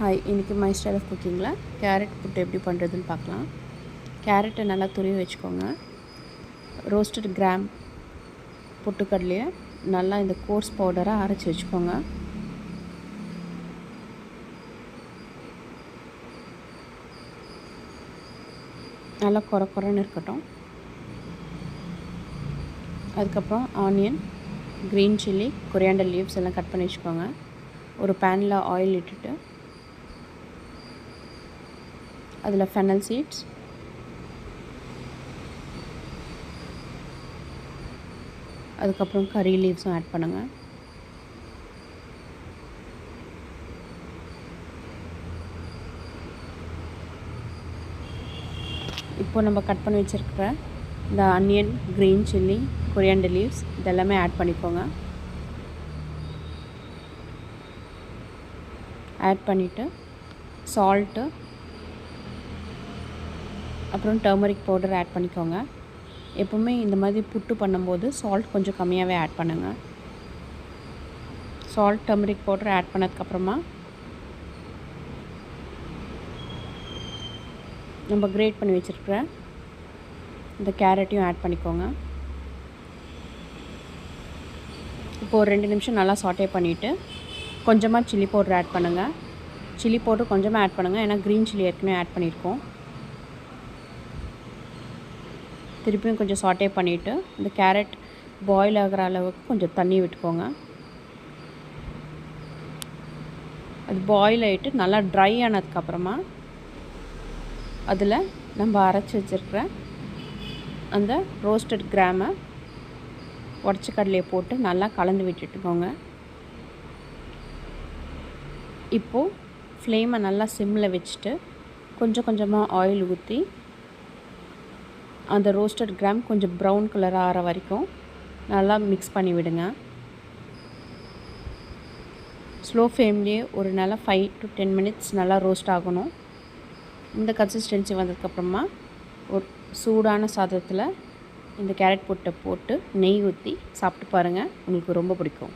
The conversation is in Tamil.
ஹாய், இன்றைக்கி மை ஸ்டைல் ஆஃப் குக்கிங்கில் கேரட் புட்டு எப்படி பண்ணுறதுன்னு பார்க்கலாம். கேரட்டை நல்லா துருவி வச்சுக்கோங்க. ரோஸ்டட் கிராம் பொட்டுக்கடலையை நல்லா இந்த கோர்ஸ் பவுடராக அரைச்சி வச்சுக்கோங்க. நல்லா குறன்னு இருக்கட்டும். அதுக்கப்புறம் onion, green chilli, coriander leaves எல்லாம் கட் பண்ணி வச்சுக்கோங்க. ஒரு பேனில் ஆயில் இட்டுட்டு அதில் ஃபெனல் சீட்ஸ், அதுக்கப்புறம் கறி லீவ்ஸும் ஆட் பண்ணுங்கள். இப்போ நம்ம கட் பண்ணி வச்சுருக்கிற இந்த onion, green chilli, coriander leaves இதெல்லாமே ஆட் பண்ணிக்கோங்க. ஆட் பண்ணிவிட்டு சால்ட்டு, அப்புறம் டர்மரிக் பவுடர் ஆட் பண்ணிக்கோங்க. எப்போவுமே இந்த மாதிரி புட்டு பண்ணும்போது சால்ட் கொஞ்சம் கம்மியாகவே ஆட் பண்ணுங்கள். சால்ட், டர்மரிக் பவுடர் ஆட் பண்ணதுக்கப்புறமா நம்ம கிரேட் பண்ணி வச்சுருக்கிற இந்த கேரட்டையும் ஆட் பண்ணிக்கோங்க. இப்போது ஒரு 2 நிமிஷம் நல்லா சாட்டே பண்ணிவிட்டு கொஞ்சமாக சில்லி பவுடர் ஆட் பண்ணுங்கள். சில்லி பவுடர் கொஞ்சமாக ஆட் பண்ணுங்கள், ஏன்னா க்ரீன் சில்லி ஏற்கனவே ஆட் பண்ணியிருக்கோம். திருப்பியும் கொஞ்சம் சாட்டே பண்ணிவிட்டு இந்த கேரட் பாயில் ஆகிற அளவுக்கு கொஞ்சம் தண்ணி விட்டுக்கோங்க. அது பாயில் ஆகிட்டு நல்லா ட்ரை ஆனதுக்கப்புறமா அதில் நம்ம அரைச்சி வச்சுருக்கிற அந்த ரோஸ்டட் கிராமை, உடச்ச கடலையை போட்டு நல்லா கலந்து விட்டுட்டுக்கோங்க. இப்போது ஃப்ளேமை நல்லா சிம்மில் வச்சுட்டு கொஞ்சம் கொஞ்சமாக ஆயில் ஊற்றி அந்த ரோஸ்டட் கிராம் கொஞ்சம் ப்ரௌன் கலர் ஆகிற வரைக்கும் நல்லா மிக்ஸ் பண்ணி விடுங்க. ஸ்லோ ஃப்ளேம்லேயே ஒரு நல்லா 5 to 10 minutes நல்லா ரோஸ்ட் ஆகணும். இந்த கன்சிஸ்டன்சி வந்ததுக்கப்புறமா ஒரு சூடான சாதத்தில் இந்த கேரட் புட்டை போட்டு நெய் ஊற்றி சாப்பிட்டு பாருங்கள், உங்களுக்கு ரொம்ப பிடிக்கும்.